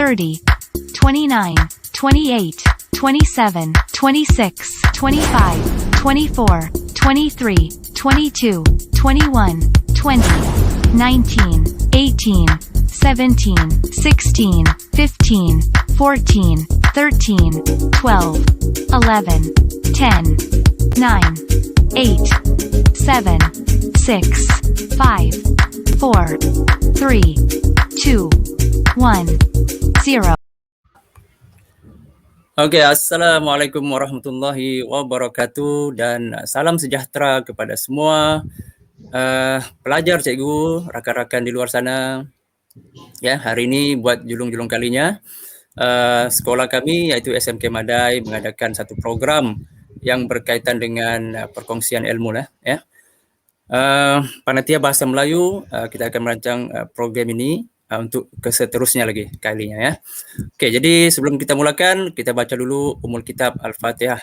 30, 29, 28, 27, 26, 25, 24, 23, 22, 21, 20, 19, 18, 17, 16, 15, 14, 13, 12, 11, 10, 9, 8, 7, 6, 5, 4, 3, 2, 1, 0. Oke, Assalamualaikum warahmatullahi wabarakatuh dan salam sejahtera kepada semua pelajar, cikgu, rakan-rakan di luar sana. Ya, hari ini buat julung-julung kalinya sekolah kami iaitu SMK Madai mengadakan satu program yang berkaitan dengan perkongsian ilmu lah, ya. Panitia Bahasa Melayu kita akan merancang program ini untuk keseterusnya lagi kalinya, ya. Oke, jadi sebelum kita mulakan, kita baca dulu Ummul Kitab Al-Fatihah.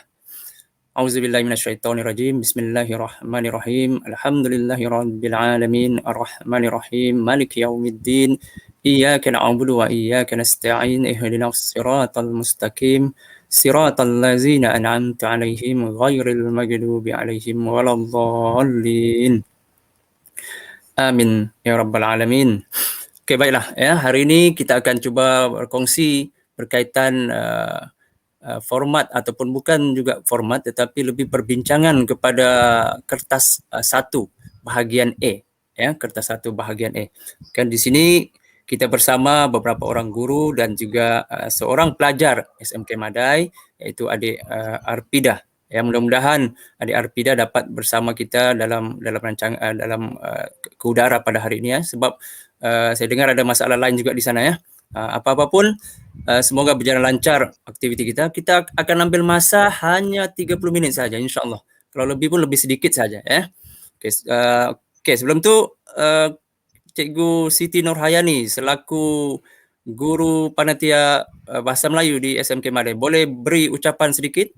A'udzubillahi minasyaitonirrajim. Bismillahirrahmanirrahim. Alhamdulillahirabbil alamin, arrahmanirrahim, maliki yaumiddin. Iyyaka na'budu wa iyyaka nasta'in. Ihdinas siratal mustaqim. Siratal ladzina an'amta 'alaihim ghairil maghdubi 'alaihim waladdallin. Amin ya rabbal alamin. Oke, baiklah, ya. Hari ini kita akan cuba berkongsi berkaitan format ataupun bukan juga format tetapi lebih perbincangan kepada kertas 1 bahagian A, ya, kertas 1 bahagian A. Kan di sini kita bersama beberapa orang guru dan juga seorang pelajar SMK Madai iaitu adik Arpida. Ya, mudah-mudahan adik Arpida dapat bersama kita dalam rancangan ke udara pada hari ini, ya, sebab saya dengar ada masalah lain juga di sana, ya. Apa-apapun, semoga berjalan lancar aktiviti kita. Kita akan ambil masa hanya 30 minit saja, insyaAllah. Kalau lebih pun lebih sedikit saja, ya. Okey, sebelum tu Cikgu Siti Nurhayani selaku guru panitia Bahasa Melayu di SMK Madai, boleh beri ucapan sedikit?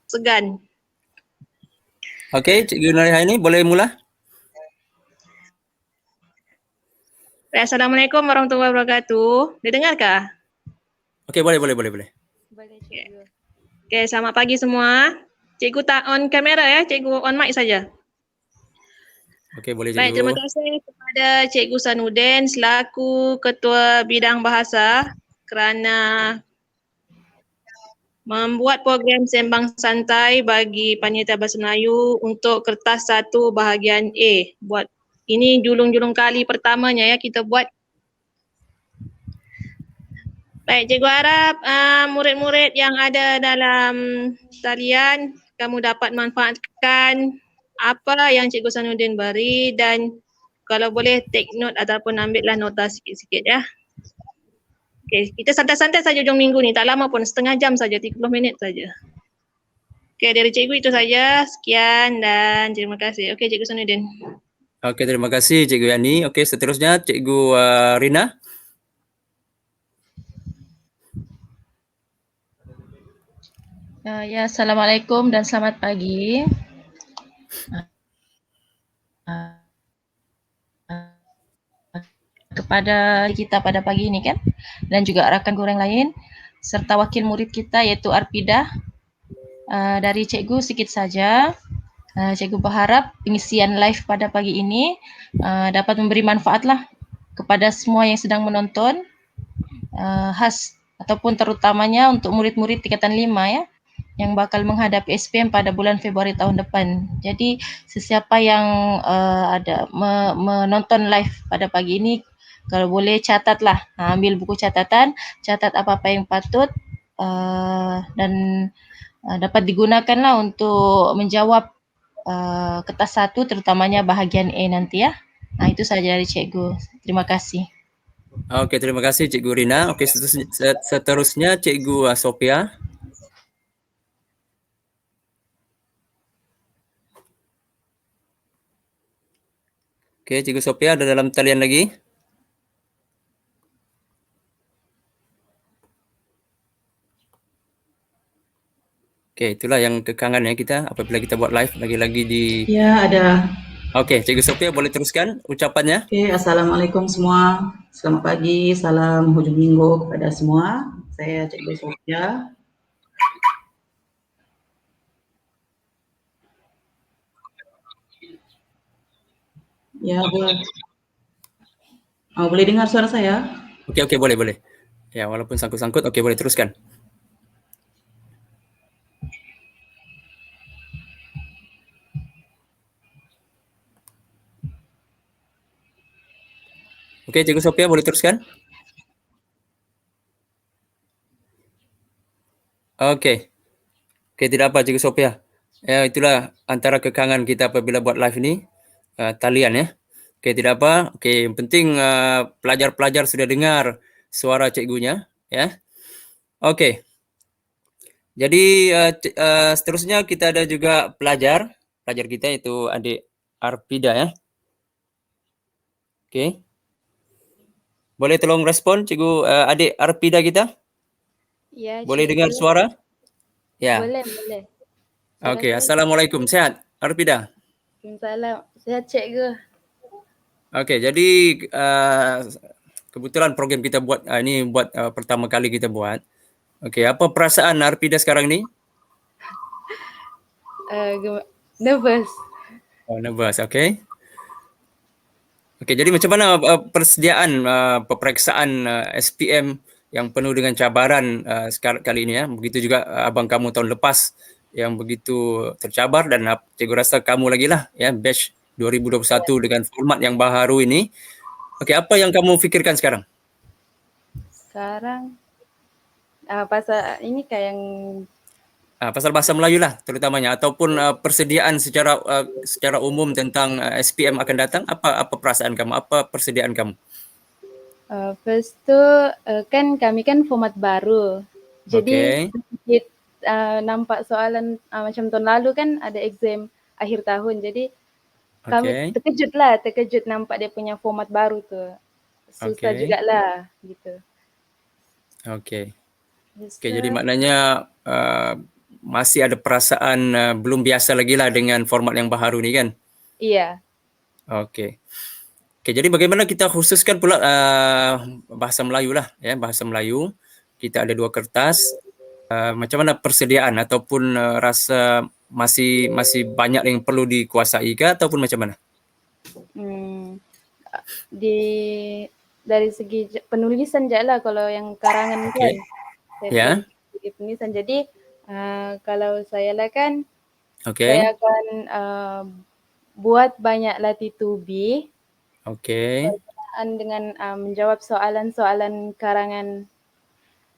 Segan. Okey, Cikgu Nurhayani boleh mula? Assalamualaikum warahmatullahi wabarakatuh. Didengarkah? Okey, boleh. Boleh, Cikgu. Okey, selamat pagi semua. Cikgu tak on kamera, ya, cikgu on mic saja. Okey, boleh, Cikgu. Baik, terima kasih kepada Cikgu Sanudin selaku Ketua Bidang Bahasa kerana membuat program sembang santai bagi panitia Bahasa Melayu untuk kertas 1 bahagian A. Buat ini julung-julung kali pertamanya, ya, kita buat. Baik, cikgu harap murid-murid yang ada dalam talian kamu dapat manfaatkan apa yang Cikgu Sanudin beri dan kalau boleh take note ataupun ambillah nota sikit-sikit, ya. Okey, kita santai-santai saja hujung minggu ni, tak lama pun, setengah jam saja, 30 minit saja. Okey, dari cikgu itu saja. Sekian dan terima kasih. Okey, Cikgu Sanudin. Okey, terima kasih Cikgu Yani. Okey, seterusnya Cikgu Rina. Ya, Assalamualaikum dan selamat pagi. Kepada kita pada pagi ini, kan, dan juga rakan guru yang lain serta wakil murid kita iaitu Arpida. Dari cikgu sikit saja. Cikgu berharap pengisian live pada pagi ini dapat memberi manfaatlah kepada semua yang sedang menonton, khas ataupun terutamanya untuk murid-murid tingkatan 5, ya, yang bakal menghadapi SPM pada bulan Februari tahun depan. Jadi sesiapa yang ada menonton live pada pagi ini, kalau boleh catatlah, ambil buku catatan, catat apa-apa yang patut dan dapat digunakanlah untuk menjawab kertas 1 terutamanya bahagian A nanti, ya. Itu saja dari cikgu. Terima kasih. Okey, terima kasih Cikgu Rina. Okey, seterusnya Cikgu Sophia. Okey, Cikgu Sophia ada dalam talian lagi? Okey, itulah yang kekangan ya kita apabila kita buat live lagi-lagi di Ya, ada. Okey, Cikgu Sophia boleh teruskan ucapannya? Oke, Assalamualaikum semua. Selamat pagi, salam hujung minggu kepada semua. Saya Cikgu Sofia. Ya, boleh. Boleh dengar suara saya? Okey, boleh. Ya, walaupun sangkut-sangkut, okey boleh teruskan. Okey, Cikgu Sophia boleh teruskan? Okey. Okey, tidak apa Cikgu Sophia. Ya, itulah antara kekangan kita apabila buat live ini, talian ya. Okey, tidak apa. Okey, yang penting pelajar-pelajar sudah dengar suara cikgunya ya. Okey. Jadi seterusnya kita ada juga pelajar kita itu adik Arpida ya. Okey. Boleh tolong respon Cikgu adik Arpida kita? Ya, Boleh cikgu. dengar suara? Ya. Boleh. Suara Okey, saya? Assalamualaikum. Sehat Arpida? Waalaikumsalam. Sehat cikgu. Okey, jadi kebetulan program kita buat ini buat pertama kali kita buat. Okey, apa perasaan Arpida sekarang ni? Nervous. Oh, nervous. Okey. Okey, jadi macam mana persediaan peperiksaan SPM yang penuh dengan cabaran kali ini ya? Begitu juga abang kamu tahun lepas yang begitu tercabar dan cikgu rasa kamu lagi lah ya batch 2021 dengan format yang baharu ini. Okey, apa yang kamu fikirkan sekarang? Sekarang pasal ini kayak yang Pasal bahasa Melayu lah terutamanya ataupun persediaan secara umum tentang SPM akan datang, apa perasaan kamu, apa persediaan kamu? first tu kan kami kan format baru. Jadi sedikit nampak soalan macam tahun lalu kan ada exam akhir tahun. Jadi kami terkejut nampak dia punya format baru tu. Susah jugalah gitu. Okey, jadi maknanya masih ada perasaan belum biasa lagi lah dengan format yang baharu ni kan? Iya. Okey, jadi bagaimana kita khususkan pula bahasa Melayu lah ya, bahasa Melayu. Kita ada 2 kertas. Macam mana persediaan ataupun rasa masih banyak yang perlu dikuasai ke ataupun macam mana? Dari segi penulisan je lah kalau yang karangan kan. Ya. Segi penulisan. Jadi kalau saya lah kan, saya akan buat banyak latih tubi. Berkenaan dengan menjawab soalan-soalan karangan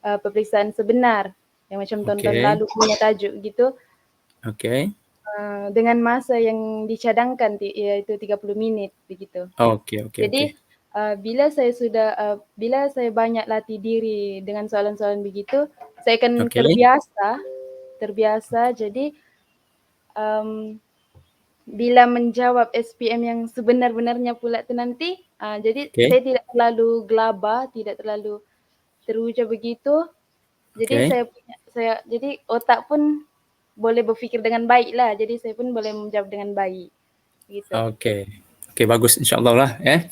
peperiksaan sebenar yang macam tahun-tahun lalu punya tajuk gitu. Dengan masa yang dicadangkan iaitu 30 minit begitu. Jadi bila saya banyak latih diri dengan soalan-soalan begitu, saya akan terbiasa. Jadi bila menjawab SPM yang sebenar-benarnya pula tu nanti, jadi saya tidak terlalu gelabah, tidak terlalu teruja begitu. Jadi jadi otak pun boleh berfikir dengan baik lah. Jadi saya pun boleh menjawab dengan baik. Gitu. Okey, bagus insya-Allah lah ya.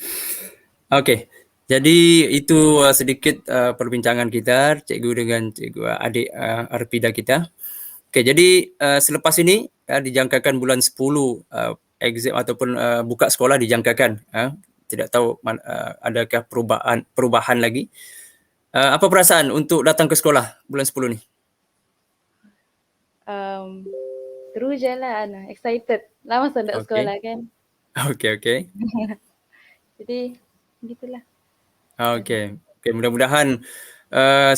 Okey. Jadi itu sedikit perbincangan kita cikgu dengan cikgu adik Arpida kita. Okey, jadi selepas ini dijangkakan bulan 10 exam ataupun buka sekolah dijangkakan. Tidak tahu adakah perubahan lagi. Apa perasaan untuk datang ke sekolah bulan 10 ni? Terus je lah, excited. Lama saya nak sekolah kan. Okey. Jadi gitulah. Okey, mudah-mudahan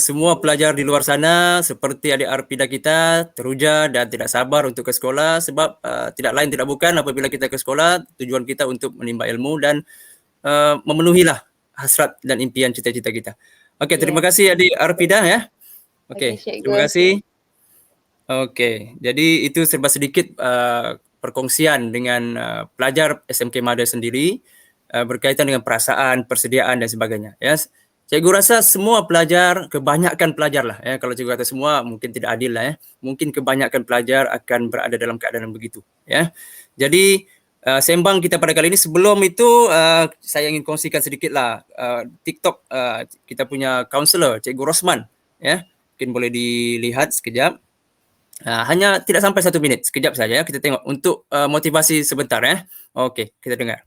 semua pelajar di luar sana seperti adik Arpida kita teruja dan tidak sabar untuk ke sekolah sebab tidak lain tidak bukan apabila kita ke sekolah tujuan kita untuk menimba ilmu dan memenuhilah hasrat dan impian cita-cita kita. Okey, terima kasih adik Arpida ya. Okey, terima kasih. Okey, jadi itu serba sedikit perkongsian dengan pelajar SMK Mada sendiri berkaitan dengan perasaan, persediaan dan sebagainya. Ya. Cikgu rasa semua pelajar, kebanyakan pelajar lah ya, kalau cikgu kata semua mungkin tidak adil lah ya. Mungkin kebanyakan pelajar akan berada dalam keadaan begitu ya. Jadi sembang kita pada kali ini, sebelum itu saya ingin kongsikan sedikit lah TikTok kita punya counselor Cikgu Rosman ya. Mungkin boleh dilihat sekejap. Hanya tidak sampai 1 minit, sekejap saja ya, kita tengok untuk motivasi sebentar ya. Okey, kita dengar.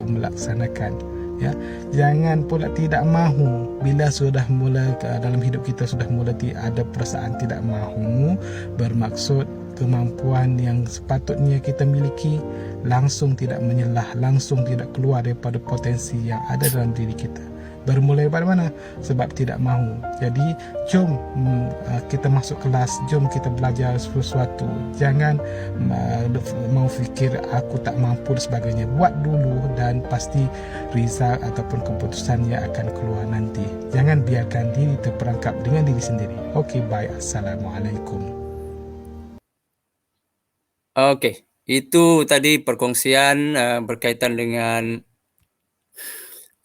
Melaksanakan ya, jangan pula tidak mahu bila sudah mula dalam hidup kita sudah mula ada perasaan tidak mahu, bermaksud kemampuan yang sepatutnya kita miliki langsung tidak menyelah, langsung tidak keluar daripada potensi yang ada dalam diri kita. Bermula daripada mana? Sebab tidak mahu. Jadi jom kita masuk kelas, jom kita belajar sesuatu. Jangan mau fikir aku tak mampu dan sebagainya. Buat dulu dan pasti result ataupun keputusannya akan keluar nanti. Jangan biarkan diri terperangkap dengan diri sendiri. Okey, bye. Assalamualaikum. Okey, itu tadi perkongsian berkaitan dengan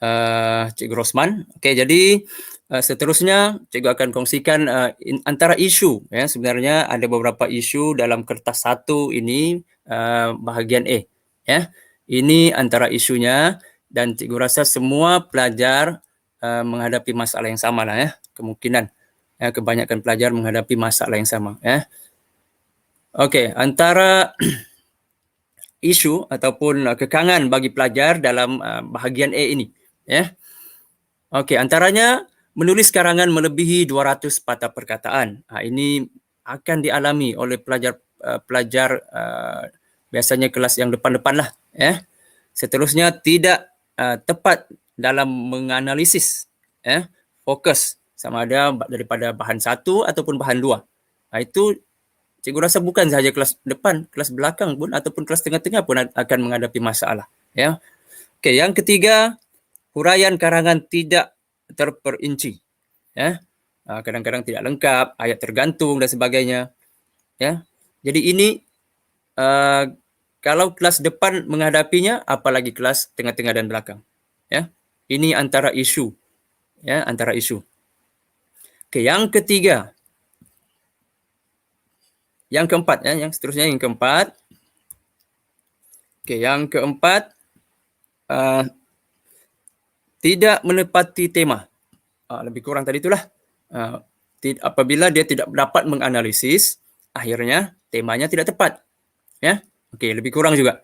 Cikgu Rosman. Okey, jadi seterusnya cikgu akan kongsikan antara isu ya. Sebenarnya ada beberapa isu dalam kertas 1 ini bahagian A ya. Ini antara isunya dan cikgu rasa semua pelajar menghadapi masalah yang sama lah ya. Kemungkinan ya, kebanyakan pelajar menghadapi masalah yang sama ya. Okey, antara isu ataupun kekangan bagi pelajar dalam bahagian A ini ya. Okey, antaranya menulis karangan melebihi 200 patah perkataan. Ini akan dialami oleh pelajar biasanya kelas yang depan-depan lah ya. Seterusnya tidak tepat dalam menganalisis ya, fokus sama ada daripada bahan 1 ataupun bahan 2. Itu cikgu rasa bukan sahaja kelas depan, kelas belakang pun ataupun kelas tengah-tengah pun akan menghadapi masalah ya. Okey, yang ketiga, huraian karangan tidak terperinci ya. Kadang-kadang tidak lengkap, ayat tergantung dan sebagainya ya. Jadi ini kalau kelas depan menghadapinya, apalagi kelas tengah-tengah dan belakang ya. Ini antara isu ya, antara isu. Okey, yang ketiga, yang keempat ya, yang seterusnya yang keempat. Okey, yang keempat, tidak menepati tema. Lebih kurang tadi itulah. Apabila dia tidak dapat menganalisis, akhirnya temanya tidak tepat. Ya. Okey, lebih kurang juga.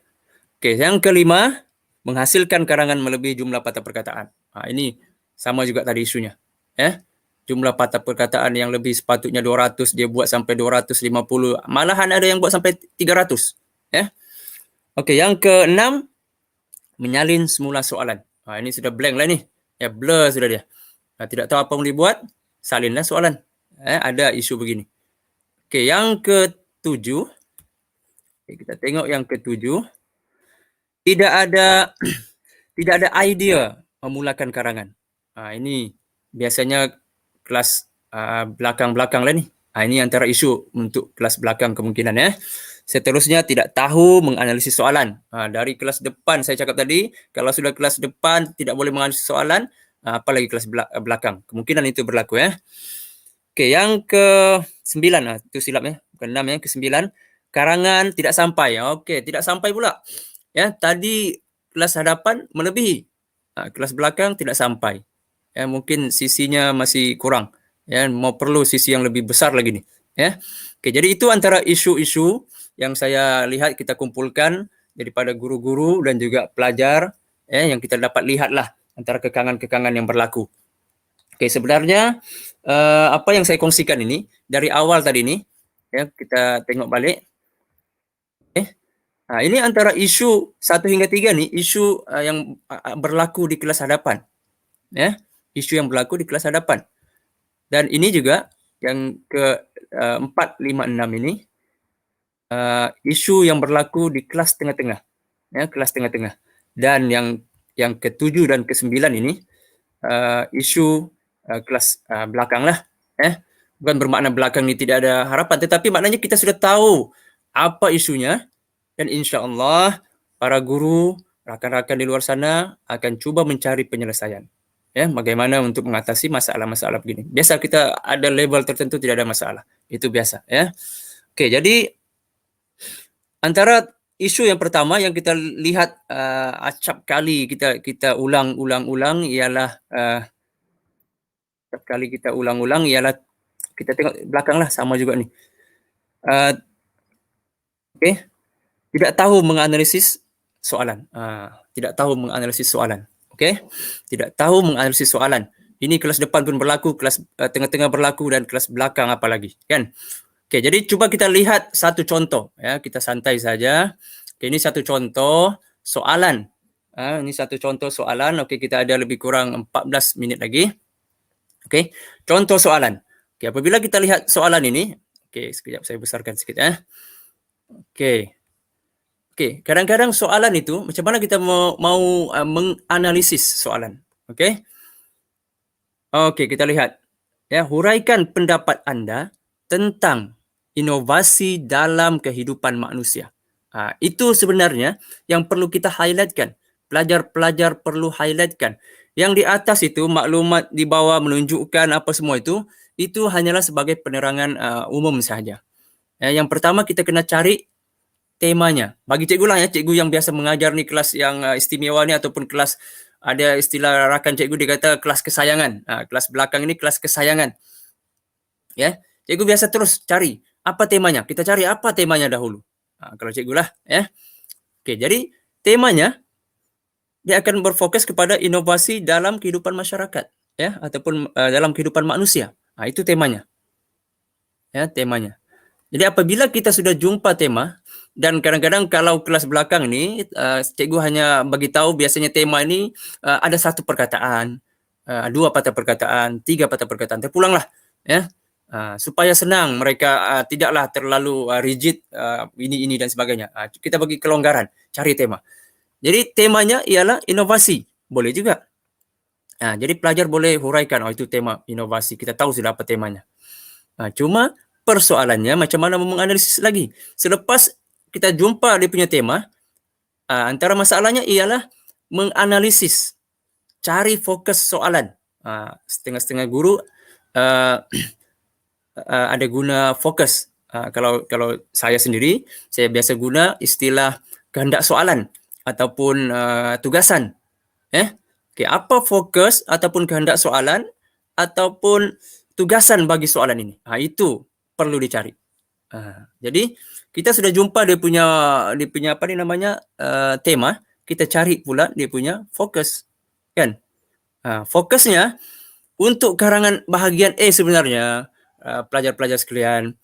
Okey, yang kelima, menghasilkan karangan melebihi jumlah patah perkataan. Ini sama juga tadi isunya. Ya. Jumlah patah perkataan yang lebih sepatutnya 200, dia buat sampai 250. Malahan ada yang buat sampai 300. Ya. Okey, yang keenam, menyalin semula soalan. Ini sudah blank lah ni. Ya, blur sudah dia. Tidak tahu apa yang dibuat, salinlah soalan. Ada isu begini. Okey, yang ketujuh. Kita tengok yang ketujuh. Tidak ada idea memulakan karangan. Ini biasanya kelas belakang-belakang lah ni. Ini antara isu untuk kelas belakang kemungkinan ya. Seterusnya tidak tahu menganalisis soalan. Dari kelas depan saya cakap tadi, kalau sudah kelas depan tidak boleh menganalisis soalan, apalagi kelas belakang. Kemungkinan itu berlaku ya. Okey, yang ke-9 itu silap ya, bukan 6 ya, ke-9, karangan tidak sampai. Okey, tidak sampai pula. Ya, tadi kelas hadapan melebihi. Kelas belakang tidak sampai. Ya, mungkin sisinya masih kurang. Ya, mau perlu sisi yang lebih besar lagi nih, ya. Okey, jadi itu antara isu-isu yang saya lihat kita kumpulkan daripada guru-guru dan juga pelajar yang kita dapat lihatlah antara kekangan-kekangan yang berlaku. Okey, sebenarnya apa yang saya kongsikan ini dari awal tadi ni ya, kita tengok balik. Ini antara isu 1 hingga 3 ni, isu yang berlaku di kelas hadapan. Ya, isu yang berlaku di kelas hadapan. Dan ini juga yang ke-4, 5, 6 ini isu yang berlaku di kelas tengah-tengah. Ya, kelas tengah-tengah. Dan yang ke-7 dan ke-9 ini isu kelas belakang lah. Bukan bermakna belakang ni tidak ada harapan, tetapi maknanya kita sudah tahu apa isunya dan insya-Allah para guru, rakan-rakan di luar sana akan cuba mencari penyelesaian. Ya, bagaimana untuk mengatasi masalah-masalah begini. Biasa kita ada level tertentu tidak ada masalah. Itu biasa ya. Oke, jadi antara isu yang pertama yang kita lihat acap kali kita ulang-ulang ialah kita tengok belakang lah sama juga nih. Oke, tidak tahu menganalisis soalan. Tidak tahu menganalisis soalan. Oke, tidak tahu menganalisis soalan. Ini kelas depan pun berlaku, kelas tengah-tengah berlaku, dan kelas belakang apalagi, kan? Oke, jadi coba kita lihat satu contoh, ya. Kita santai saja. Oke, ini satu contoh soalan. Ini satu contoh soalan. Oke, kita ada lebih kurang 14 minit lagi. Oke, contoh soalan. Oke, apabila kita lihat soalan ini, oke, sekejap saya besarkan sedikit ya. Oke, kadang-kadang soalan itu macam mana kita mau menganalisis soalan. Oke, kita lihat ya, huraikan pendapat Anda tentang inovasi dalam kehidupan manusia. Itu sebenarnya yang perlu kita highlightkan. Pelajar-pelajar perlu highlightkan. Yang di atas itu maklumat di bawah menunjukkan apa semua itu hanyalah sebagai penerangan umum sahaja. Yang pertama kita kena cari temanya. Bagi cikgu lah ya, cikgu yang biasa mengajar ni kelas yang istimewa ni ataupun kelas, ada istilah rakan cikgu dia kata kelas kesayangan. Kelas belakang ini kelas kesayangan. Ya, cikgu biasa terus cari apa temanya. Kita cari apa temanya dahulu. Kalau cikgu lah ya. Oke, jadi temanya dia akan berfokus kepada inovasi dalam kehidupan masyarakat ya, ataupun dalam kehidupan manusia. Itu temanya. Ya, temanya. Jadi apabila kita sudah jumpa tema, dan kadang-kadang kalau kelas belakang ni cikgu hanya bagi tahu biasanya tema ini ada satu perkataan, dua patah perkataan, tiga patah perkataan, terpulanglah ya, supaya senang mereka, tidaklah terlalu rigid ini dan sebagainya. Kita bagi kelonggaran, cari tema. Jadi temanya ialah inovasi, boleh juga. Jadi pelajar boleh huraikan, itu tema inovasi, kita tahu sudah apa temanya. Cuma persoalannya macam mana menganalisis lagi. Selepas kita jumpa dia punya tema, antara masalahnya ialah menganalisis, cari fokus soalan. Setengah-setengah guru ada guna fokus. Kalau saya sendiri, saya biasa guna istilah kehendak soalan ataupun tugasan. Apa fokus ataupun kehendak soalan ataupun tugasan bagi soalan ini? Itu perlu dicari. Jadi kita sudah jumpa dia punya apa ni namanya tema, kita cari pula dia punya fokus, kan? Fokusnya untuk karangan bahagian A sebenarnya, pelajar-pelajar sekalian,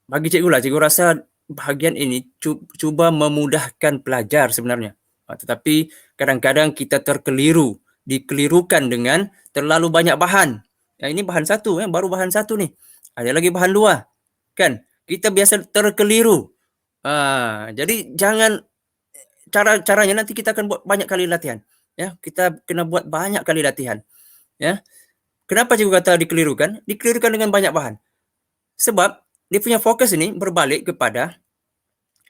bagi cikgu lah, cikgu rasa bahagian ini cuba memudahkan pelajar sebenarnya, tetapi kadang-kadang kita dikelirukan dengan terlalu banyak bahan. Ini bahan satu, baru bahan satu nih. Ada lagi bahan dua, kan? Kita biasa terkeliru. Jadi jangan, caranya nanti kita akan buat banyak kali latihan. Ya, kita kena buat banyak kali latihan. Ya, kenapa cikgu kata dikelirukan? Dikelirukan dengan banyak bahan. Sebab dia punya fokus ini berbalik kepada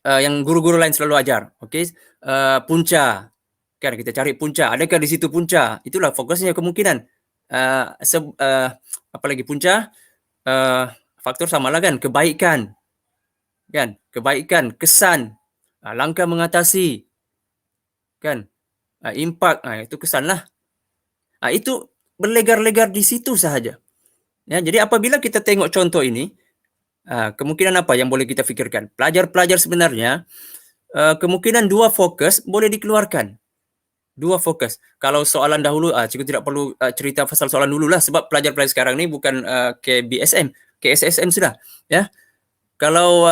yang guru-guru lain selalu ajar. Okey, punca. Kan kita cari punca. Adakah di situ punca? Itulah fokusnya kemungkinan. Apalagi punca, faktor samalah kan, kebaikan, kesan, langkah mengatasi, kan, impak, itu kesan lah. Itu berlegar-legar di situ sahaja. Ya, jadi apabila kita tengok contoh ini, kemungkinan apa yang boleh kita fikirkan? Pelajar-pelajar sebenarnya kemungkinan dua fokus boleh dikeluarkan. Dua fokus. Kalau soalan dahulu, cikgu tidak perlu cerita pasal soalan dulu lah, sebab pelajar-pelajar sekarang ni bukan KBSM, KSSM sudah. Ya, kalau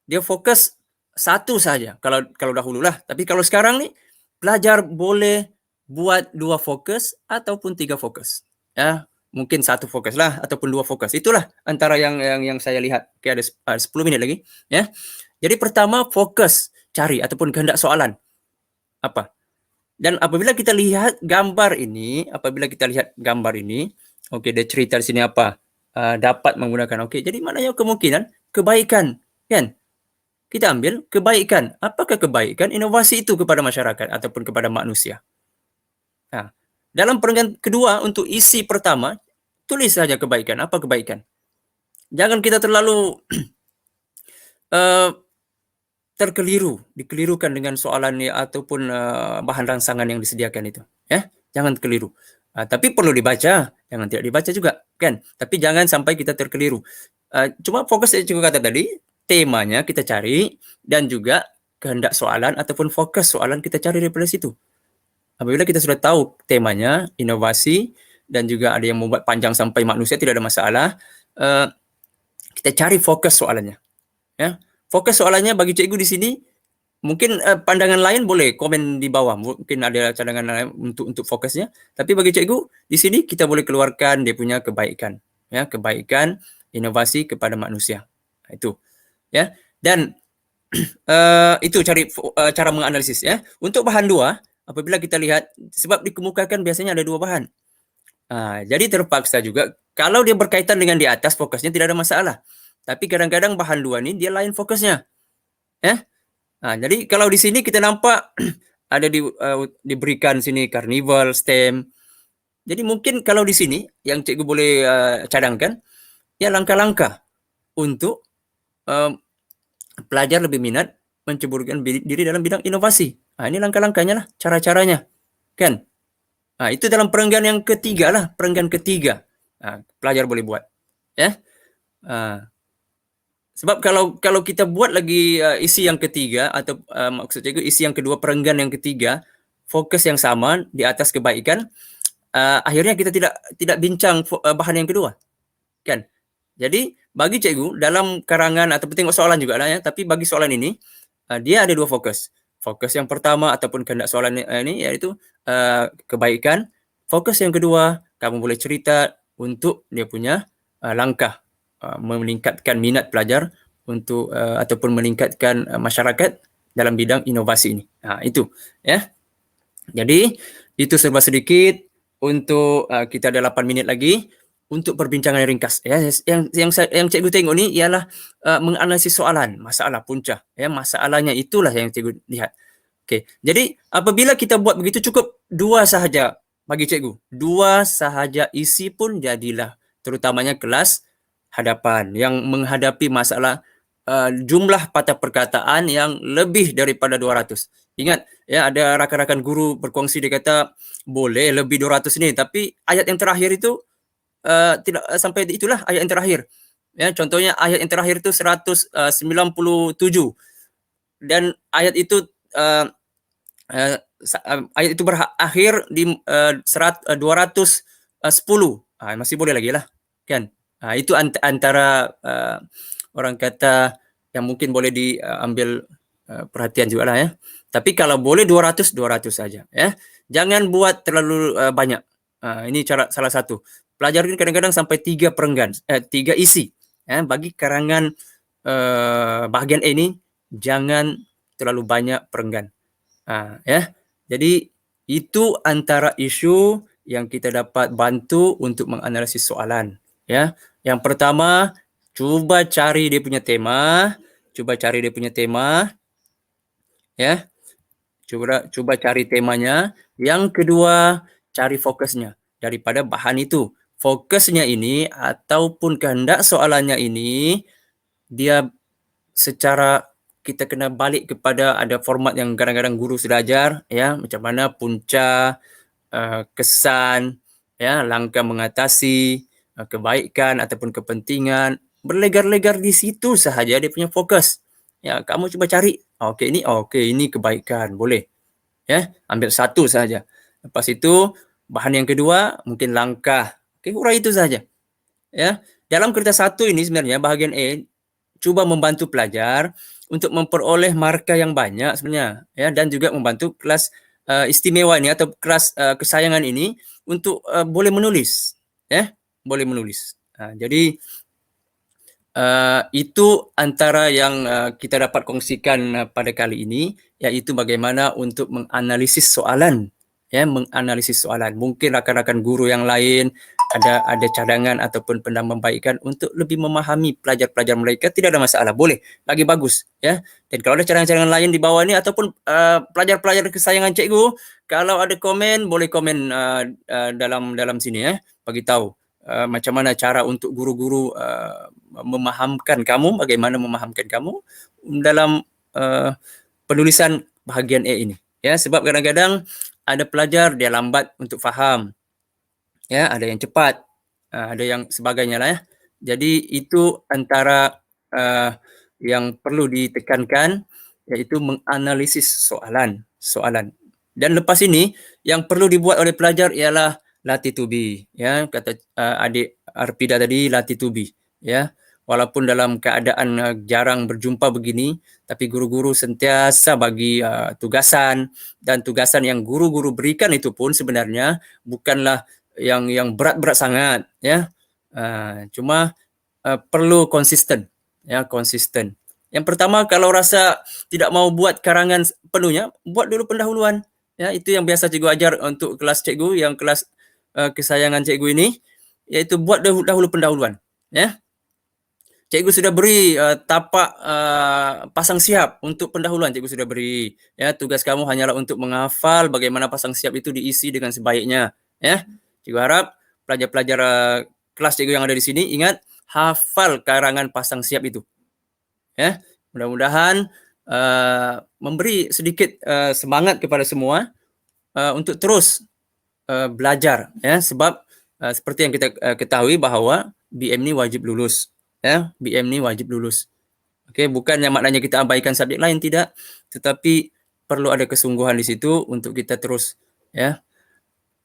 dia fokus satu saja, kalau dahulu lah. Tapi kalau sekarang ni pelajar boleh buat dua fokus ataupun tiga fokus. Ya, mungkin satu fokus lah ataupun dua fokus. Itulah antara yang saya lihat. Oke, ada 10 minit lagi. Ya, jadi pertama fokus cari ataupun kehendak soalan apa. Dan apabila kita lihat gambar ini, okey, dia cerita di sini apa? Dapat menggunakan. Okey, jadi maknanya kemungkinan kebaikan, kan? kita ambil kebaikan. Apakah kebaikan? Inovasi itu kepada masyarakat ataupun kepada manusia. Nah, dalam perenggan kedua untuk isi pertama, tulis saja kebaikan. Apa kebaikan? Jangan kita terlalu dikelirukan dengan soalan ataupun bahan rangsangan yang disediakan itu. Ya, jangan keliru. Tapi perlu dibaca, jangan tidak dibaca juga, kan? Tapi jangan sampai kita terkeliru. Cuma fokus saya juga kata tadi, temanya kita cari dan juga kehendak soalan ataupun fokus soalan kita cari daripada situ. Apabila kita sudah tahu temanya, inovasi, dan juga ada yang membuat panjang sampai manusia, tidak ada masalah, kita cari fokus soalannya. Ya, fokus soalannya bagi cikgu di sini, mungkin pandangan lain boleh komen di bawah, mungkin ada cadangan lain untuk fokusnya, tapi bagi cikgu di sini kita boleh keluarkan dia punya kebaikan, ya, kebaikan inovasi kepada manusia. Itu, ya. Dan itu cara menganalisis, ya. Untuk bahan 2, apabila kita lihat, sebab dikemukakan biasanya ada 2 bahan. Jadi terpaksa juga kalau dia berkaitan dengan di atas fokusnya tidak ada masalah. Tapi kadang-kadang bahan 2 ni dia lain fokusnya. Ya. Jadi kalau di sini kita nampak ada diberikan sini carnival, STEM. Jadi mungkin kalau di sini yang cikgu boleh cadangkan, ya langkah-langkah untuk pelajar lebih minat menceburkan diri dalam bidang inovasi. Ini langkah-langkahnya lah, cara-caranya. Kan? Itu dalam perenggan yang ketiga lah, perenggan ketiga. Pelajar boleh buat. Ya. Sebab kalau kita buat lagi isi yang ketiga atau maksud cikgu isi yang kedua perenggan yang ketiga, fokus yang sama di atas kebaikan, akhirnya kita tidak bincang bahan yang kedua. Kan? Jadi bagi cikgu dalam karangan atau tengok soalan juga lah, ya, tapi bagi soalan ini dia ada 2 fokus. Fokus yang pertama ataupun kehendak soalan ini iaitu kebaikan. Fokus yang kedua, kamu boleh cerita untuk dia punya langkah meningkatkan minat pelajar untuk ataupun meningkatkan masyarakat dalam bidang inovasi ini. Itu, ya. Jadi itu serba sedikit untuk kita ada 8 minit lagi untuk perbincangan yang ringkas. Ya, yang cikgu tengok ni ialah menganalisis soalan, masalah punca. Ya, masalahnya itulah yang cikgu lihat. Okey. Jadi apabila kita buat begitu cukup 2 sahaja bagi cikgu. 2 sahaja isi pun jadilah, terutamanya kelas hadapan yang menghadapi masalah jumlah patah perkataan yang lebih daripada 200. Ingat, ya, ada rakan-rakan guru berkongsi, dia kata boleh lebih 200 ni, tapi ayat yang terakhir itu tidak sampai itulah ayat yang terakhir. Ya, contohnya ayat yang terakhir itu 197 dan ayat itu berakhir di 210. Masih boleh lagi lah, kan? Itu antara orang kata yang mungkin boleh diambil perhatian juga lah, ya. Tapi kalau boleh 200 saja, ya. Jangan buat terlalu banyak. Ini cara salah satu. Pelajar ini kadang-kadang sampai 3 perenggan, 3 isi. Ya. Bagi karangan bahagian A ini jangan terlalu banyak perenggan. Ya. Jadi itu antara isu yang kita dapat bantu untuk menganalisis soalan. Ya, yang pertama, cuba cari dia punya tema, ya, cuba cari temanya. Yang kedua, cari fokusnya daripada bahan itu. Fokusnya ini ataupun kehendak soalannya ini, dia secara kita kena balik kepada ada format yang kadang-kadang guru sudah ajar, ya, macam mana punca, kesan, ya, langkah mengatasi, kebaikan ataupun kepentingan, berlegar-legar di situ sahaja dia punya fokus. Ya, kamu cuba cari. Okey, ini kebaikan, boleh. Ya, ambil 1 sahaja. Lepas itu bahan yang kedua mungkin langkah. Okey, urai itu sahaja. Ya, dalam kertas 1 ini sebenarnya bahagian A cuba membantu pelajar untuk memperoleh markah yang banyak sebenarnya, ya, dan juga membantu kelas istimewa ini atau kelas kesayangan ini untuk boleh menulis, ya. Boleh menulis. Jadi itu antara yang kita dapat kongsikan pada kali ini, iaitu bagaimana untuk menganalisis soalan. Ya, menganalisis soalan. Mungkin rakan-rakan guru yang lain ada cadangan ataupun penambahbaikan untuk lebih memahami pelajar-pelajar mereka, tidak ada masalah, boleh, lagi bagus ya. Dan kalau ada cadangan-cadangan lain di bawah ni ataupun pelajar-pelajar kesayangan cikgu, kalau ada komen boleh komen dalam sini ya, bagi tahu macam mana cara untuk guru-guru memahamkan kamu, bagaimana memahamkan kamu dalam penulisan bahagian A ini ya. Sebab kadang-kadang ada pelajar dia lambat untuk faham ya, ada yang cepat, ada yang sebagainya lah ya. Jadi itu antara yang perlu ditekankan, iaitu menganalisis soalan. Dan lepas ini yang perlu dibuat oleh pelajar ialah latih to be ya, kata adik Arpida tadi, latih to be ya. Walaupun dalam keadaan jarang berjumpa begini, tapi guru-guru sentiasa bagi tugasan, dan tugasan yang guru-guru berikan itu pun sebenarnya bukanlah yang berat-berat sangat ya. Cuma perlu konsisten ya, konsisten. Yang pertama, kalau rasa tidak mau buat karangan penuhnya, buat dulu pendahuluan ya. Itu yang biasa cikgu ajar untuk kelas cikgu yang kelas kesayangan cikgu ini, iaitu buat dahulu pendahuluan ya. Cikgu sudah beri tapak pasang siap untuk pendahuluan, cikgu sudah beri ya. Tugas kamu hanyalah untuk menghafal bagaimana pasang siap itu diisi dengan sebaiknya ya. Cikgu harap pelajar-pelajar kelas cikgu yang ada di sini ingat hafal karangan pasang siap itu ya. Mudah-mudahan memberi sedikit semangat kepada semua untuk terus belajar ya. Sebab seperti yang kita ketahui bahawa BM ni wajib lulus ya. BM ni wajib lulus. Okey, bukan yang maknanya kita abaikan subjek lain, tidak, tetapi perlu ada kesungguhan di situ untuk kita terus ya.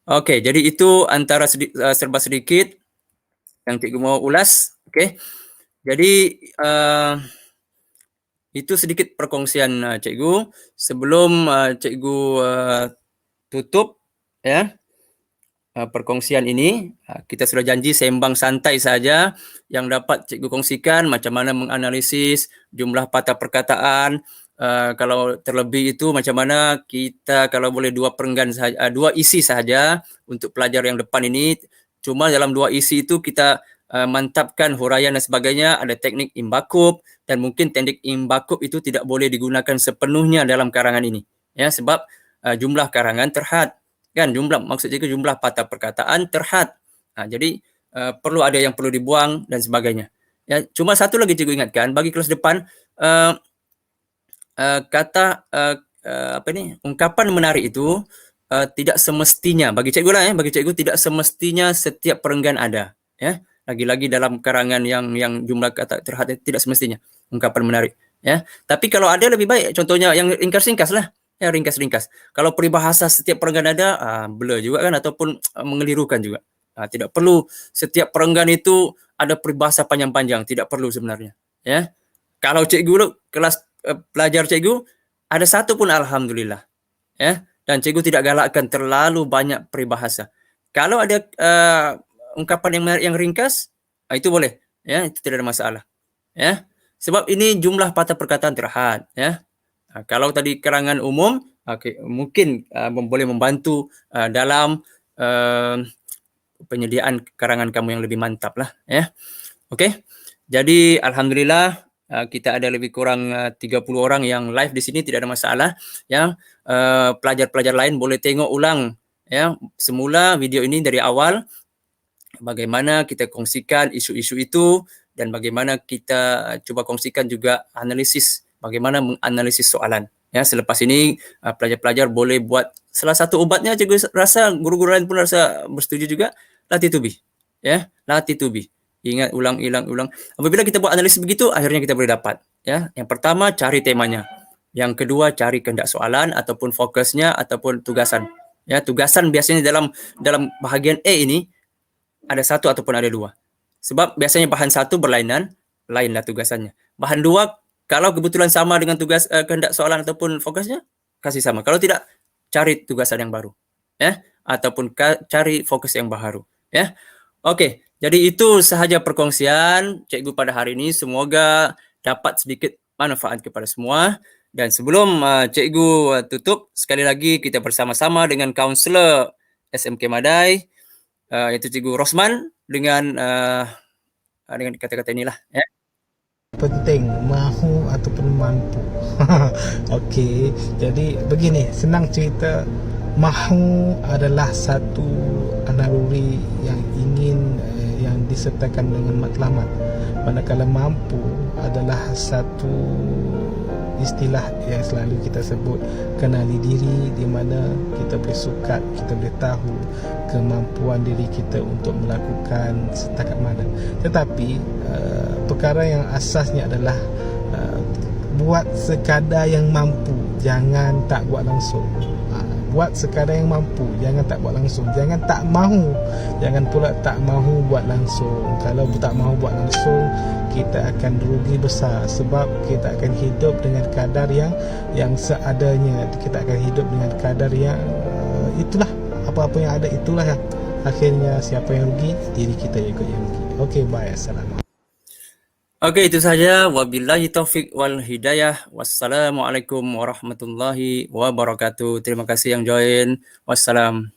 Okey, jadi itu antara serba sedikit yang cikgu mau ulas. Okey. Jadi itu sedikit perkongsian cikgu sebelum cikgu tutup ya. Perkongsian ini, kita sudah janji sembang santai saja yang dapat cikgu kongsikan macam mana menganalisis jumlah patah perkataan. Kalau terlebih itu macam mana kita kalau boleh dua isi sahaja untuk pelajar yang depan ini. Cuma dalam dua isi itu kita mantapkan huraian dan sebagainya, ada teknik imbakup, dan mungkin teknik imbakup itu tidak boleh digunakan sepenuhnya dalam karangan ini ya, sebab jumlah karangan terhad kan, maksud cikgu jumlah patah perkataan terhad. Jadi perlu ada yang perlu dibuang dan sebagainya ya. Cuma satu lagi cikgu ingatkan bagi kelas depan, ungkapan menarik itu tidak semestinya bagi cikgu lah ya, bagi cikgu tidak semestinya setiap perenggan ada ya. Lagi-lagi dalam karangan yang jumlah kata terhad tidak semestinya ungkapan menarik ya. Tapi kalau ada lebih baik, contohnya yang ringkas-ringkas lah ya, ringkas-ringkas. Kalau peribahasa setiap perenggan ada, blur juga kan, ataupun mengelirukan juga. Tidak perlu setiap perenggan itu ada peribahasa panjang-panjang, tidak perlu sebenarnya ya. Kalau cikgu kelas pelajar cikgu ada satu pun alhamdulillah ya, dan cikgu tidak galakkan terlalu banyak peribahasa. Kalau ada ungkapan yang ringkas, itu boleh ya, itu tidak ada masalah ya. Sebab ini jumlah patah perkataan terhad ya. Kalau tadi karangan umum, mungkin boleh membantu dalam penyediaan karangan kamu yang lebih mantap lah ya. Okey. Jadi alhamdulillah kita ada lebih kurang 30 orang yang live di sini, tidak ada masalah ya. Pelajar-pelajar lain boleh tengok ulang ya semula video ini dari awal, bagaimana kita kongsikan isu-isu itu, dan bagaimana kita cuba kongsikan juga analisis, bagaimana menganalisis soalan ya. Selepas ini pelajar-pelajar boleh buat salah satu obatnya, cikgu rasa guru-guru lain pun rasa bersetuju juga, latih to be ya, latih to be. Ingat, ulang. Apabila kita buat analisis begitu, akhirnya kita boleh dapat ya. Yang pertama, cari temanya. Yang kedua, cari kehendak soalan ataupun fokusnya ataupun tugasan ya. Tugasan biasanya dalam bahagian A ini ada satu ataupun ada dua. Sebab biasanya bahan satu berlainan, lainlah tugasannya. Bahan dua, kalau kebetulan sama dengan tugas kehendak soalan ataupun fokusnya, kasih sama. Kalau tidak, cari tugasan yang baru ya, ataupun cari fokus yang baru ya. Okey, jadi itu sahaja perkongsian cikgu pada hari ini. Semoga dapat sedikit manfaat kepada semua. Dan sebelum cikgu tutup, sekali lagi kita bersama-sama dengan kaunselor SMK Madai Itu Cikgu Rosman dengan kata-kata inilah ya. Penting mahu ataupun mampu. Okey, jadi begini, senang cerita, mahu adalah satu naluri yang ingin yang disertakan dengan matlamat, manakala mampu adalah satu istilah yang selalu kita sebut kenali diri, di mana kita boleh sukat, kita boleh tahu kemampuan diri kita untuk melakukan setakat mana. Tetapi perkara yang asasnya adalah buat sekadar yang mampu, jangan tak buat langsung. Buat sekadar yang mampu, jangan tak buat langsung. Jangan tak mahu, jangan pula tak mahu buat langsung. Kalau tak mahu buat langsung, kita akan rugi besar, sebab kita akan hidup dengan kadar yang seadanya. Kita akan hidup dengan kadar yang itulah, apa-apa yang ada itulah yang akhirnya siapa yang rugi? Diri kita ikut yang rugi. Okey, bye. Assalamualaikum. Oke, itu saja. Wabillahi taufik wal hidayah. Wassalamualaikum warahmatullahi wabarakatuh. Terima kasih yang join. Wassalam.